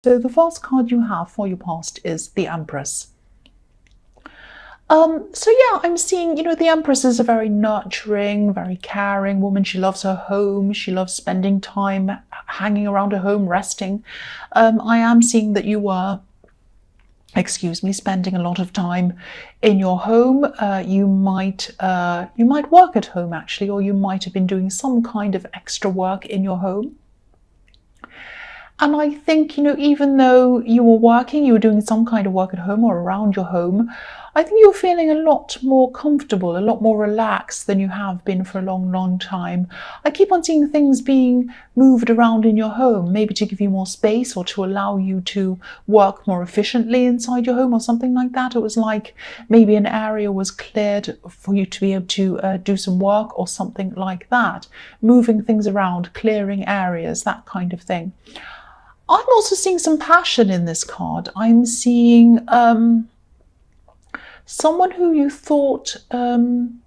So the first card you have for your past is the Empress. So yeah, I'm seeing, the Empress is a very nurturing, very caring woman. She loves her home. She loves spending time hanging around her home, resting. I am seeing that you were, spending a lot of time in your home. You might work at home actually, or you might have been doing some kind of extra work in your home. And I think, even though you were working, you were doing some kind of work at home or around your home, I think you're feeling a lot more comfortable, a lot more relaxed than you have been for a long, long time. I keep on seeing things being moved around in your home, maybe to give you more space or to allow you to work more efficiently inside your home or something like that. It was like maybe an area was cleared for you to be able to do some work or something like that. Moving things around, clearing areas, that kind of thing. I'm also seeing some passion in this card. I'm seeing someone who you thought, someone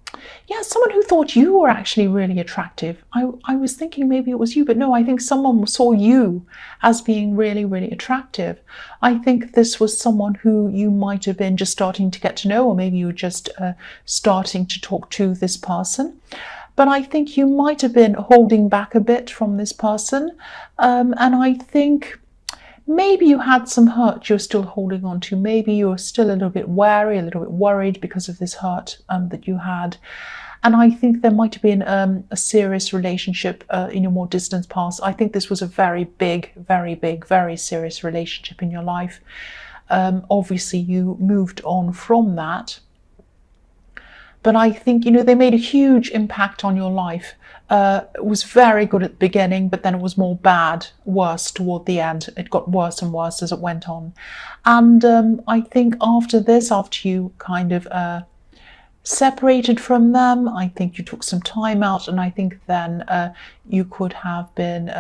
who thought you were actually really attractive. I was thinking maybe it was you, but no, I think someone saw you as being really, really attractive. I think this was someone who you might have been just starting to get to know, or maybe you were just starting to talk to this person. But I think you might have been holding back a bit from this person. And I think maybe you had some hurt you're still holding on to. Maybe you're still a little bit wary, a little bit worried because of this hurt that you had. And I think there might have been a serious relationship in your more distant past. I think this was a very big, very serious relationship in your life. Obviously, you moved on from that. But I think, they made a huge impact on your life. It was very good at the beginning, but then it was worse toward the end. It got worse and worse as it went on. And I think after this, after you kind of separated from them, I think you took some time out, and I think then you could have been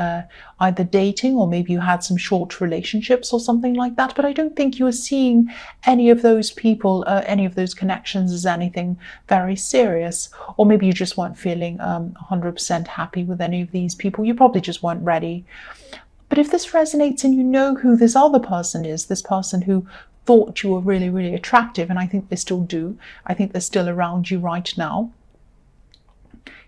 either dating, or maybe you had some short relationships or something like that. But I don't think you were seeing any of those people, any of those connections as anything very serious. Or maybe you just weren't feeling 100% happy with any of these people. You probably just weren't ready. But if this resonates and you know who this other person is, this person who thought you were really, really attractive, and I think they still do. I think they're still around you right now.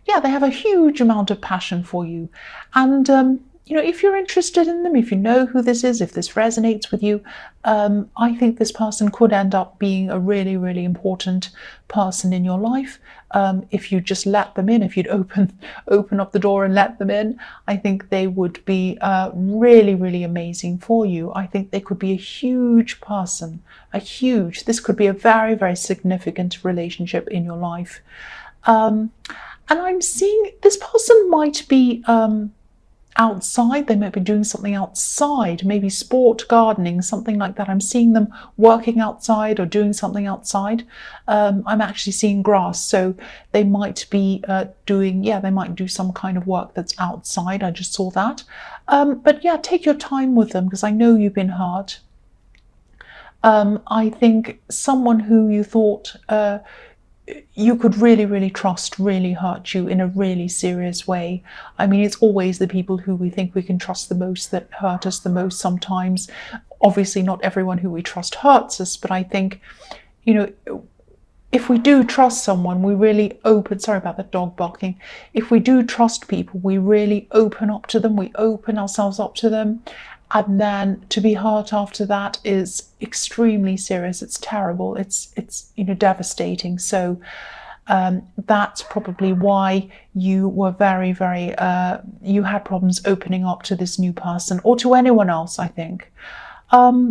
Yeah, they have a huge amount of passion for you. And, if you're interested in them, if you know who this is, if this resonates with you, I think this person could end up being a really, really important person in your life. If you just let them in, if you'd open up the door and let them in, I think they would be really, really amazing for you. I think they could be a huge person, this could be a very, very significant relationship in your life. And I'm seeing this person might be outside. They might be doing something outside, maybe sport, gardening, something like that. I'm seeing them working outside or doing something outside. I'm actually seeing grass, so they might be they might do some kind of work that's outside. I just saw that. But yeah, take your time with them, because I know you've been hurt. I think someone who you thought you could really, really trust really hurt you in a really serious way. I mean, it's always the people who we think we can trust the most that hurt us the most sometimes. Obviously, not everyone who we trust hurts us, but I think, if we do trust someone, we really open, sorry about that dog barking. If we do trust people, we really open up to them, we open ourselves up to them. And then to be hurt after that is extremely serious. It's terrible. It's devastating. So that's probably why you were very, very, you had problems opening up to this new person, or to anyone else, I think. But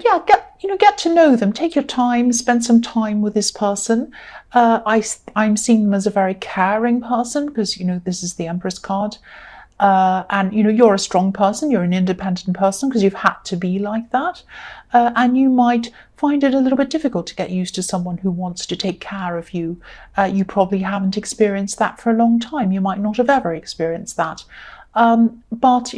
yeah, get to know them. Take your time, spend some time with this person. I'm seeing them as a very caring person, because, this is the Empress card. And you're a strong person, you're an independent person, because you've had to be like that, and you might find it a little bit difficult to get used to someone who wants to take care of you. You probably haven't experienced that for a long time. You might not have ever experienced that. But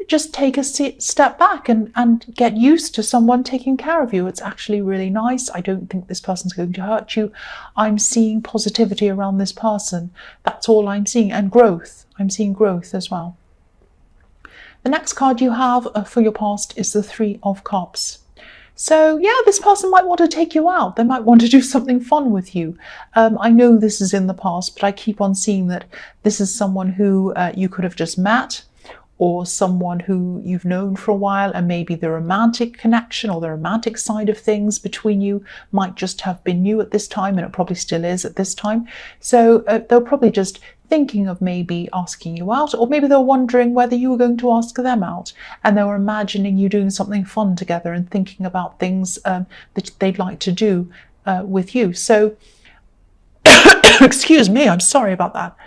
just take a step back and get used to someone taking care of you. It's actually really nice. I don't think this person's going to hurt you. I'm seeing positivity around this person. That's all I'm seeing. And growth. I'm seeing growth as well. The next card you have for your past is the Three of Cups. So yeah, this person might want to take you out. They might want to do something fun with you. I know this is in the past, but I keep on seeing that this is someone who you could have just met, or someone who you've known for a while, and maybe the romantic connection or the romantic side of things between you might just have been new at this time, and it probably still is at this time. So they're probably just thinking of maybe asking you out, or maybe they're wondering whether you were going to ask them out, and they were imagining you doing something fun together and thinking about things that they'd like to do with you. So excuse me, I'm sorry about that.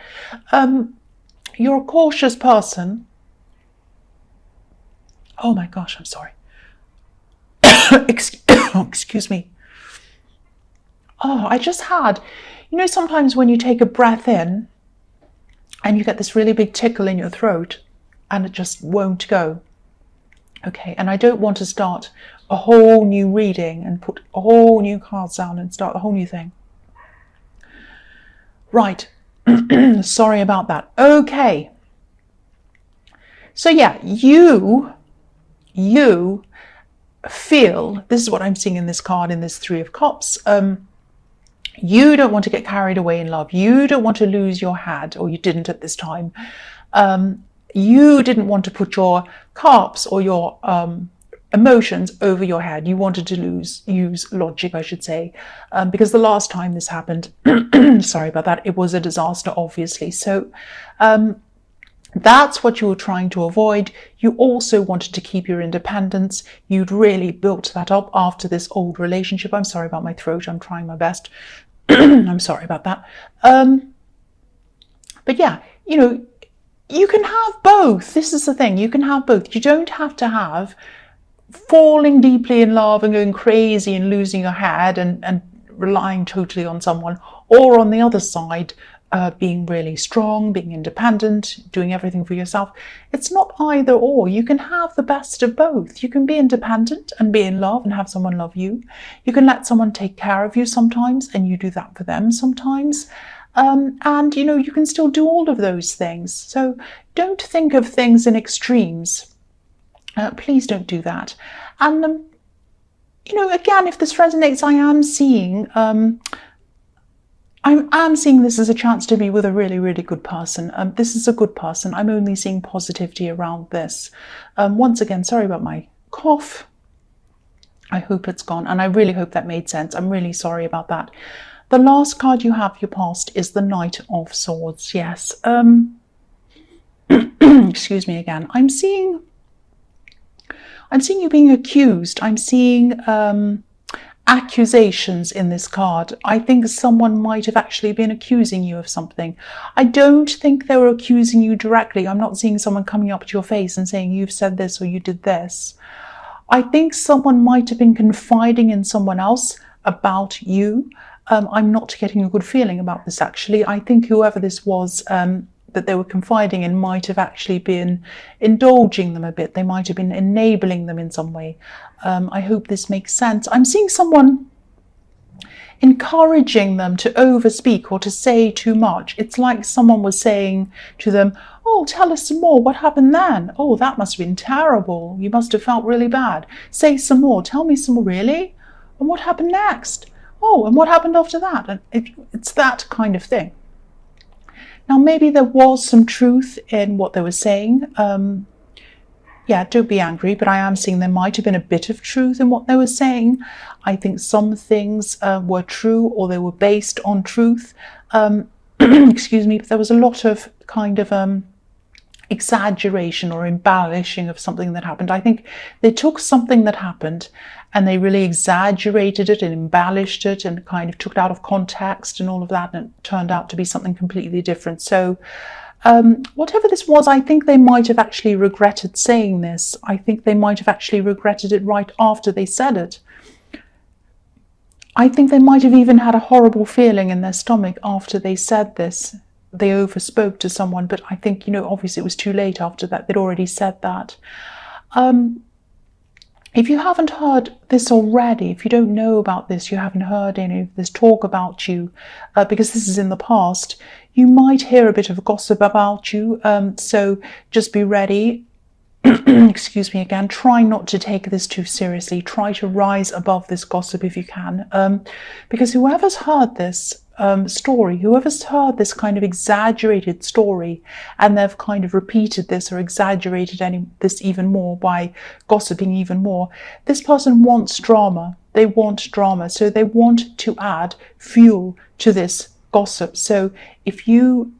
You're a cautious person. Oh my gosh, I'm sorry. Excuse me. Oh, I just had, you know, sometimes when you take a breath in and you get this really big tickle in your throat and it just won't go. Okay, and I don't want to start a whole new reading and put a whole new cards down and start a whole new thing. Right. Sorry about that. Okay. So yeah, you feel, this is what I'm seeing in this card, in this Three of Cups, you don't want to get carried away in love. You don't want to lose your head, or you didn't at this time. You didn't want to put your cups or your emotions over your head. You wanted to use logic, I should say, because the last time this happened, sorry about that, it was a disaster, obviously. So that's what you were trying to avoid. You also wanted to keep your independence. You'd really built that up after this old relationship. I'm sorry about my throat. I'm trying my best. I'm sorry about that. But yeah, you know, you can have both. This is the thing. You can have both. You don't have to have falling deeply in love and going crazy and losing your head and relying totally on someone, or on the other side, being really strong, being independent, doing everything for yourself. It's not either or. You can have the best of both. You can be independent and be in love and have someone love you. You can let someone take care of you sometimes, and you do that for them sometimes. And, you know, you can still do all of those things. So don't think of things in extremes. Please don't do that. And, you know, again, if this resonates, I am seeing this as a chance to be with a really, really good person. This is a good person. I'm only seeing positivity around this. Once again, sorry about my cough. I hope it's gone, and I really hope that made sense. I'm really sorry about that. The last card you have, your past, is the Knight of Swords. Yes. Excuse me again. I'm seeing you being accused. I'm seeing accusations in this card. I think someone might have actually been accusing you of something. I don't think they were accusing you directly. I'm not seeing someone coming up to your face and saying you've said this or you did this. I think someone might have been confiding in someone else about you. I'm not getting a good feeling about this, actually. I think whoever this was that they were confiding in might have actually been indulging them a bit. They might have been enabling them in some way. I hope this makes sense. I'm seeing someone encouraging them to overspeak or to say too much. It's like someone was saying to them, oh, tell us some more. What happened then? Oh, that must have been terrible. You must have felt really bad. Say some more. Tell me some more. Really? And what happened next? Oh, and what happened after that? And it's that kind of thing. Now, maybe there was some truth in what they were saying. Yeah, don't be angry, but I am seeing there might have been a bit of truth in what they were saying. I think some things were true, or they were based on truth. Excuse me, but there was a lot of kind of exaggeration or embellishing of something that happened. I think they took something that happened and they really exaggerated it and embellished it and kind of took it out of context and all of that, and it turned out to be something completely different. So whatever this was, I think they might have actually regretted saying this. I think they might have actually regretted it right after they said it. I think they might have even had a horrible feeling in their stomach after they said this. They overspoke to someone, but I think, you know, obviously it was too late after that. They'd already said that. If you haven't heard this already, if you don't know about this, you haven't heard any of this talk about you, because this is in the past, you might hear a bit of gossip about you. So just be ready. excuse me again, try not to take this too seriously. Try to rise above this gossip if you can, because whoever's heard this story, whoever's heard this kind of exaggerated story, and they've kind of repeated this or exaggerated this even more by gossiping even more, this person wants drama. They want drama, so they want to add fuel to this gossip. So if you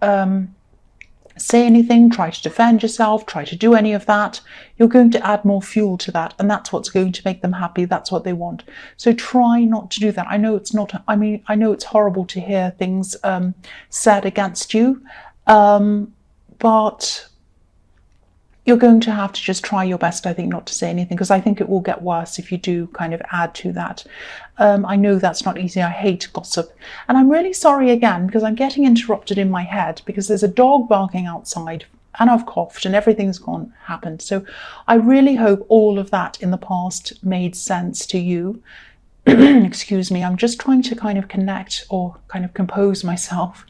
say anything, try to defend yourself, try to do any of that, you're going to add more fuel to that, and that's what's going to make them happy. That's what they want. So try not to do that. I know it's not, I mean, I know it's horrible to hear things said against you, but you're going to have to just try your best, I think, not to say anything, because I think it will get worse if you do kind of add to that. I know that's not easy. I hate gossip. And I'm really sorry again, because I'm getting interrupted in my head because there's a dog barking outside and I've coughed and everything's happened. So I really hope all of that in the past made sense to you. Excuse me. I'm just trying to kind of connect or kind of compose myself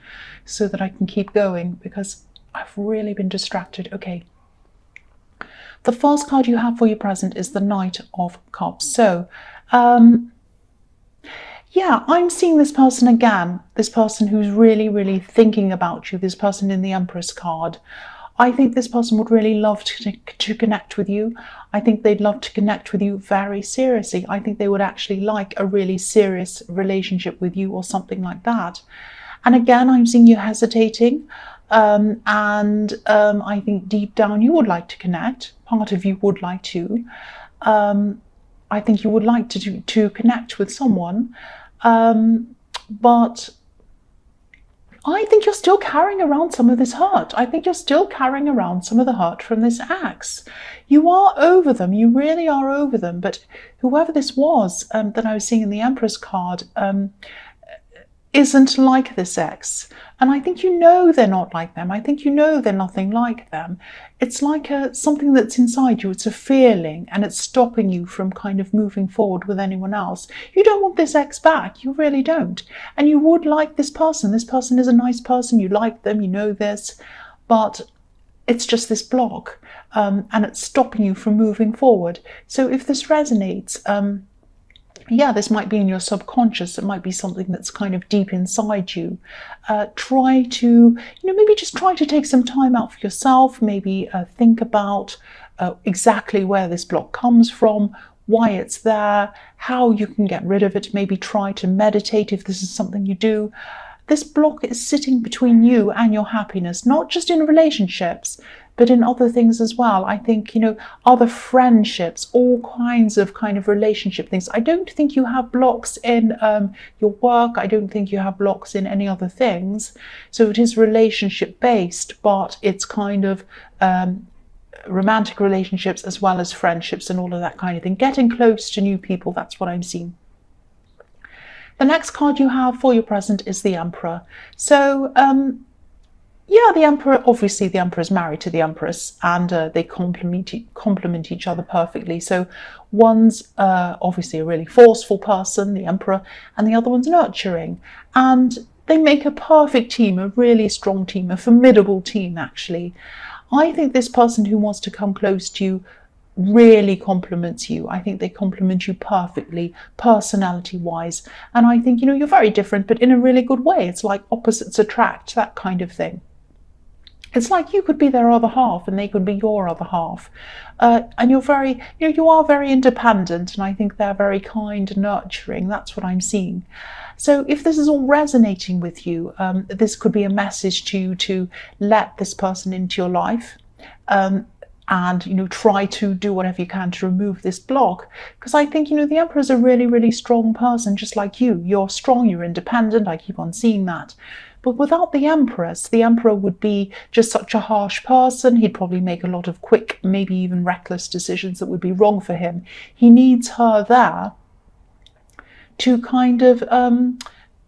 so that I can keep going, because I've really been distracted. Okay. The first card you have for your present is the Knight of Cups. So, yeah, I'm seeing this person again, this person who's really, really thinking about you, this person in the Empress card. I think this person would really love to connect with you. I think they'd love to connect with you very seriously. I think they would actually like a really serious relationship with you or something like that. And again, I'm seeing you hesitating. I think deep down you would like to connect. Part of you would like to. I think you would like to connect with someone, but I think you're still carrying around some of this hurt. I think you're still carrying around some of the hurt from this ex. You are over them. You really are over them. But whoever this was that I was seeing in the Empress card isn't like this ex. And I think you know they're not like them. I think you know they're nothing like them. It's like something that's inside you. It's a feeling, and it's stopping you from kind of moving forward with anyone else. You don't want this ex back. You really don't. And you would like this person. This person is a nice person. You like them. You know this. But it's just this block. And it's stopping you from moving forward. So if this resonates, yeah, this might be in your subconscious. It might be something that's kind of deep inside you. Try to, maybe just try to take some time out for yourself. Maybe think about exactly where this block comes from, why it's there, how you can get rid of it. Maybe try to meditate if this is something you do. This block is sitting between you and your happiness, not just in relationships, but in other things as well. I think, other friendships, all kinds of kind of relationship things. I don't think you have blocks in your work. I don't think you have blocks in any other things. So it is relationship based, but it's kind of romantic relationships as well as friendships and all of that kind of thing. Getting close to new people, that's what I'm seeing. The next card you have for your present is the Emperor. So, yeah, the Emperor, obviously the Emperor is married to the Empress, and they complement each other perfectly. So one's obviously a really forceful person, the Emperor, and the other one's nurturing. And they make a perfect team, a really strong team, a formidable team, actually. I think this person who wants to come close to you really compliments you. I think they complement you perfectly, personality-wise. And I think, you're very different, but in a really good way. It's like opposites attract, that kind of thing. It's like you could be their other half and they could be your other half. And you're very, you are very independent, and I think they're very kind and nurturing. That's what I'm seeing. So if this is all resonating with you, this could be a message to you to let this person into your life. And try to do whatever you can to remove this block, because I think the Emperor is a really, really strong person, just like you. You're strong, you're independent. I keep on seeing that. But without the Empress, the Emperor would be just such a harsh person. He'd probably make a lot of quick, maybe even reckless decisions that would be wrong for him. He needs her there to kind of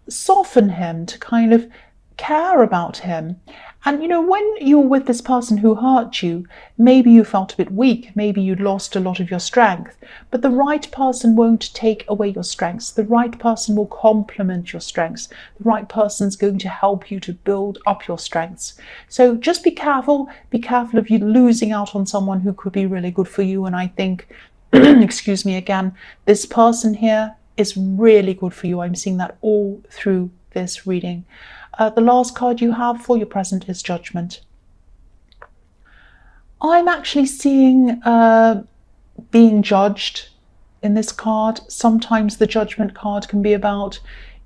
soften him, to kind of care about him. And when you're with this person who hurt you, maybe you felt a bit weak, maybe you lost a lot of your strength, but the right person won't take away your strengths. The right person will complement your strengths. The right person's going to help you to build up your strengths. So just be careful of you losing out on someone who could be really good for you. And I think, excuse me again, this person here is really good for you. I'm seeing that all through this reading. The last card you have for your present is Judgment. I'm actually seeing being judged in this card. Sometimes the Judgment card can be about,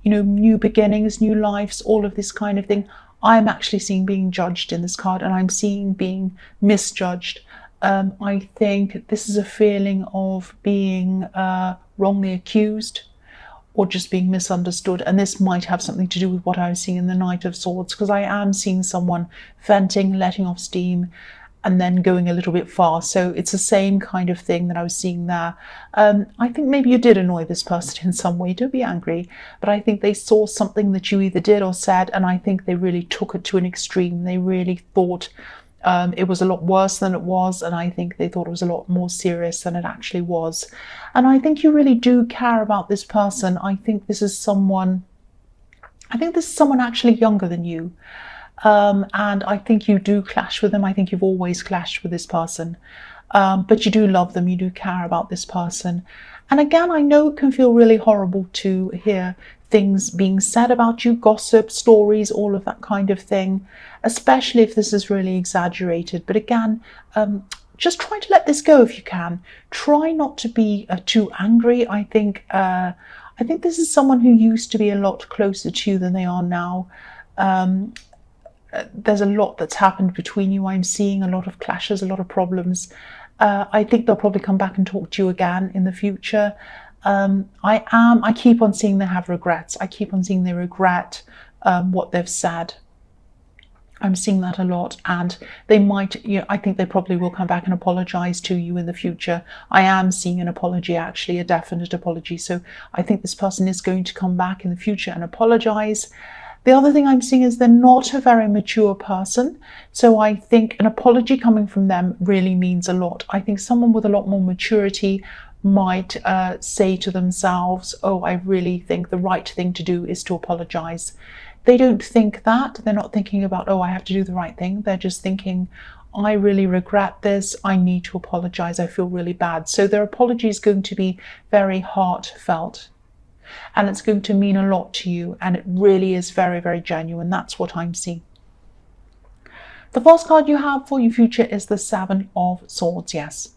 new beginnings, new lives, all of this kind of thing. I'm actually seeing being judged in this card, and I'm seeing being misjudged. I think this is a feeling of being wrongly accused, or just being misunderstood. And this might have something to do with what I was seeing in the Knight of Swords, because I am seeing someone venting, letting off steam, and then going a little bit far. So it's the same kind of thing that I was seeing there. I think maybe you did annoy this person in some way. Don't be angry. But I think they saw something that you either did or said, and I think they really took it to an extreme. They really thought it was a lot worse than it was, and I think they thought it was a lot more serious than it actually was. And I think you really do care about this person. I think this is someone actually younger than you. And I think you do clash with them. I think you've always clashed with this person. But you do love them. You do care about this person. And again, I know it can feel really horrible to hear things being said about you, gossip, stories, all of that kind of thing, especially if this is really exaggerated. But again, just try to let this go if you can. Try not to be too angry. I think this is someone who used to be a lot closer to you than they are now. There's a lot that's happened between you. I'm seeing a lot of clashes, a lot of problems. I think they'll probably come back and talk to you again in the future. I keep on seeing they have regrets. I keep on seeing they regret what they've said. I'm seeing that a lot, and they might, I think they probably will come back and apologize to you in the future. I am seeing an apology, actually, a definite apology. So I think this person is going to come back in the future and apologize. The other thing I'm seeing is they're not a very mature person. So I think an apology coming from them really means a lot. I think someone with a lot more maturity might say to themselves, oh, I really think the right thing to do is to apologize. They don't think that. They're not thinking about, oh, I have to do the right thing. They're just thinking, I really regret this. I need to apologize. I feel really bad. So their apology is going to be very heartfelt. And it's going to mean a lot to you. And it really is very, very genuine. That's what I'm seeing. The first card you have for your future is the Seven of Swords. Yes.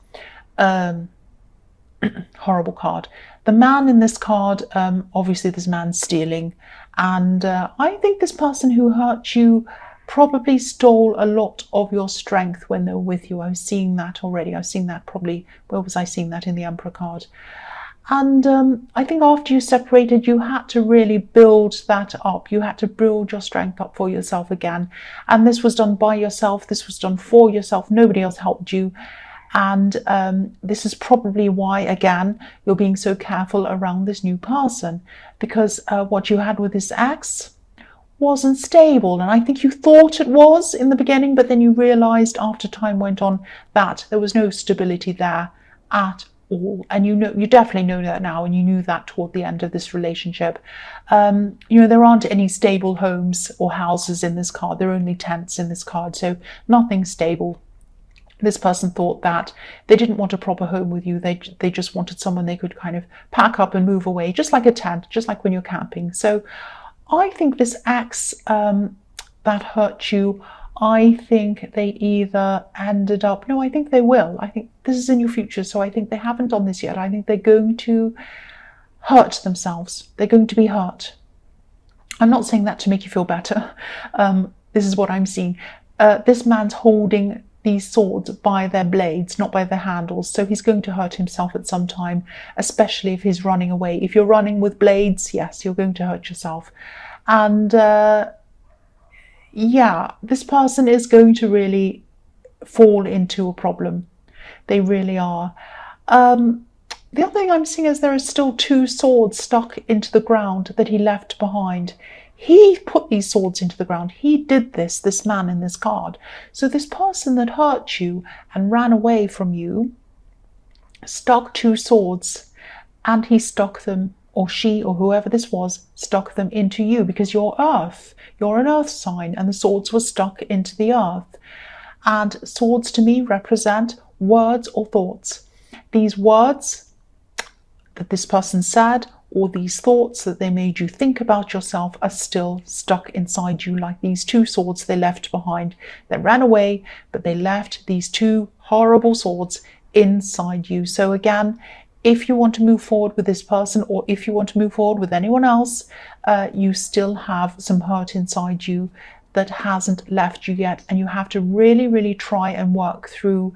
Horrible card. The man in this card, obviously this man's stealing. And I think this person who hurt you probably stole a lot of your strength when they were with you. I was seeing that already. I was seeing that probably, where was I seeing that? In the Emperor card. And I think after you separated, you had to really build that up. You had to build your strength up for yourself again. And this was done by yourself. This was done for yourself. Nobody else helped you. And this is probably why, again, you're being so careful around this new person, because what you had with this ex wasn't stable. And I think you thought it was in the beginning, but then you realized after time went on that there was no stability there at all. And you definitely know that now, and you knew that toward the end of this relationship. There aren't any stable homes or houses in this card. There are only tents in this card, so nothing stable. This person thought that they didn't want a proper home with you. They just wanted someone they could kind of pack up and move away, just like a tent, just like when you're camping. So I think this ex that hurt you, I think they either ended up, no, I think they will. I think this is in your future, so I think they haven't done this yet. I think they're going to hurt themselves. They're going to be hurt. I'm not saying that to make you feel better. This is what I'm seeing. This man's holding these swords by their blades, not by their handles. So he's going to hurt himself at some time, especially if he's running away. If you're running with blades, yes, you're going to hurt yourself. And yeah, this person is going to really fall into a problem. They really are. The other thing I'm seeing is there are still two swords stuck into the ground that he left behind. He put these swords into the ground. He did this man in this card. So this person that hurt you and ran away from you stuck 2 swords, and he stuck them, or she, or whoever this was, stuck them into you because you're earth. You're an earth sign, and the swords were stuck into the earth. And swords to me represent words or thoughts. These words that this person said, or these thoughts that they made you think about yourself, are still stuck inside you, like these 2 swords they left behind. They ran away, but they left these 2 horrible swords inside you. So again, if you want to move forward with this person, or if you want to move forward with anyone else, you still have some hurt inside you that hasn't left you yet, and you have to really try and work through,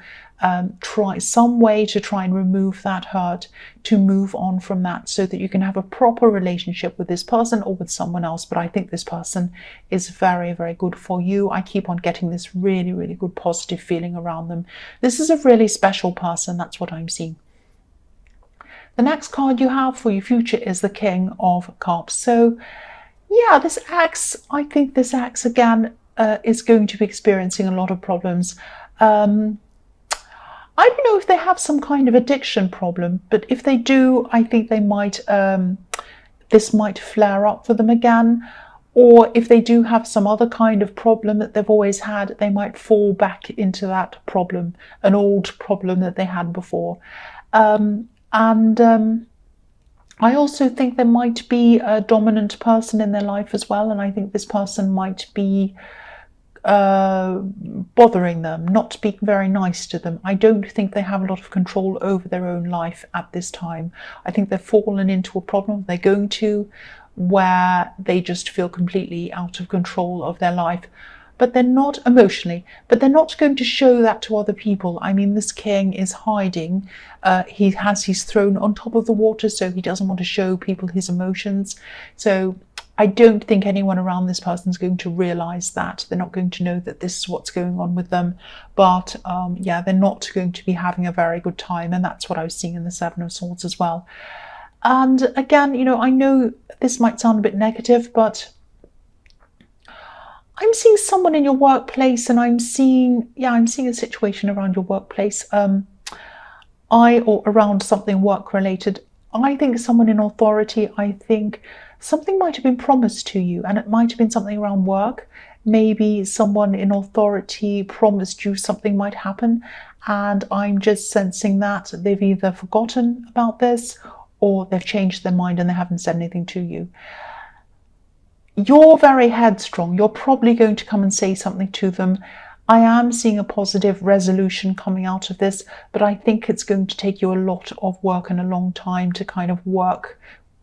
try some way to try and remove that hurt, to move on from that, so that you can have a proper relationship with this person or with someone else. But I think this person is very good for you. I keep on getting this really good positive feeling around them. This is a really special person. That's what I'm seeing. The next card you have for your future is the King of Cups. So yeah, this ex, I think this ex again is going to be experiencing a lot of problems. I don't know if they have some kind of addiction problem, but if they do, I think they might, this might flare up for them again. Or if they do have some other kind of problem that they've always had, they might fall back into that problem, an old problem that they had before. I also think there might be a dominant person in their life as well, and I think this person might be bothering them, not being very nice to them. I don't think they have a lot of control over their own life at this time. I think they've fallen into a problem they're going to, where they just feel completely out of control of their life. But they're not emotionally, but they're not going to show that to other people. I mean, this king is hiding. He's thrown on top of the water, so he doesn't want to show people his emotions. So I don't think anyone around this person is going to realize that. They're not going to know that this is what's going on with them. But yeah, they're not going to be having a very good time. And that's what I was seeing in the Seven of Swords as well. And again, you know, I know this might sound a bit negative, but I'm seeing someone in your workplace, and I'm seeing a situation around your workplace, or around something work related. I think someone in authority, I think something might have been promised to you, and it might have been something around work. Maybe someone in authority promised you something might happen, and I'm just sensing that they've either forgotten about this, or they've changed their mind and they haven't said anything to you. You're very headstrong. You're probably going to come and say something to them. I am seeing a positive resolution coming out of this, but I think it's going to take you a lot of work and a long time to kind of work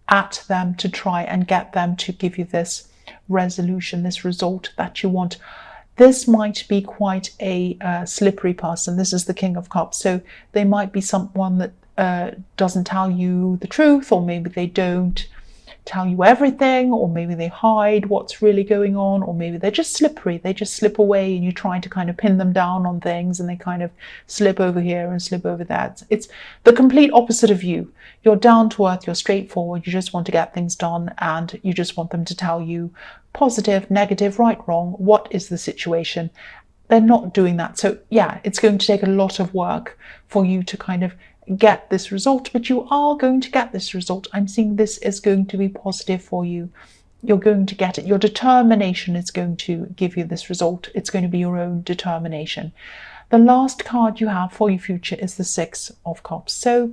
at them to try and get them to give you this resolution, this result that you want. This might be quite a slippery person. This is the King of Cups. So they might be someone that doesn't tell you the truth, or maybe they don't tell you everything, or maybe they hide what's really going on, or maybe they're just slippery. They just slip away and you're trying to kind of pin them down on things, and they kind of slip over here and slip over there. It's the complete opposite of you. You're down to earth, you're straightforward, you just want to get things done, and you just want them to tell you positive, negative, right, wrong, what is the situation. They're not doing that. So yeah, it's going to take a lot of work for you to kind of get this result, but you are going to get this result. I'm seeing this is going to be positive for you. You're going to get it. Your determination is going to give you this result. It's going to be your own determination. The last card you have for your future is the Six of Cups. So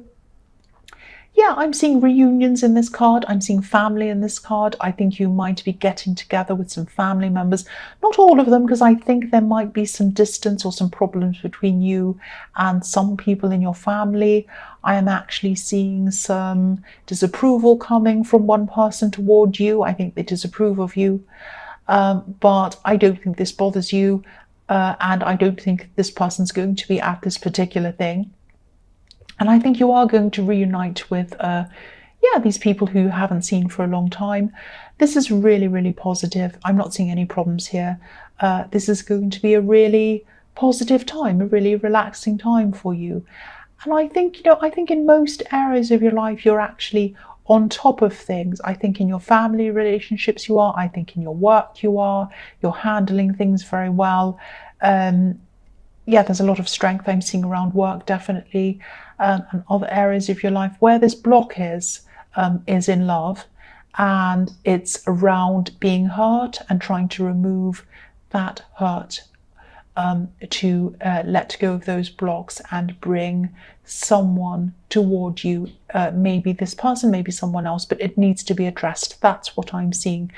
yeah, I'm seeing reunions in this card. I'm seeing family in this card. I think you might be getting together with some family members. Not all of them, because I think there might be some distance or some problems between you and some people in your family. I am actually seeing some disapproval coming from one person toward you. I think they disapprove of you, but I don't think this bothers you, and I don't think this person's going to be at this particular thing. And I think you are going to reunite with, these people who you haven't seen for a long time. This is really positive. I'm not seeing any problems here. This is going to be a really positive time, a really relaxing time for you. And I think, I think in most areas of your life, you're actually on top of things. I think in your family relationships you are. I think in your work you are. You're handling things very well. Yeah, there's a lot of strength I'm seeing around work, definitely, and other areas of your life. Where this block is in love, and it's around being hurt and trying to remove that hurt, to let go of those blocks and bring someone toward you. Maybe this person, maybe someone else, but it needs to be addressed. That's what I'm seeing.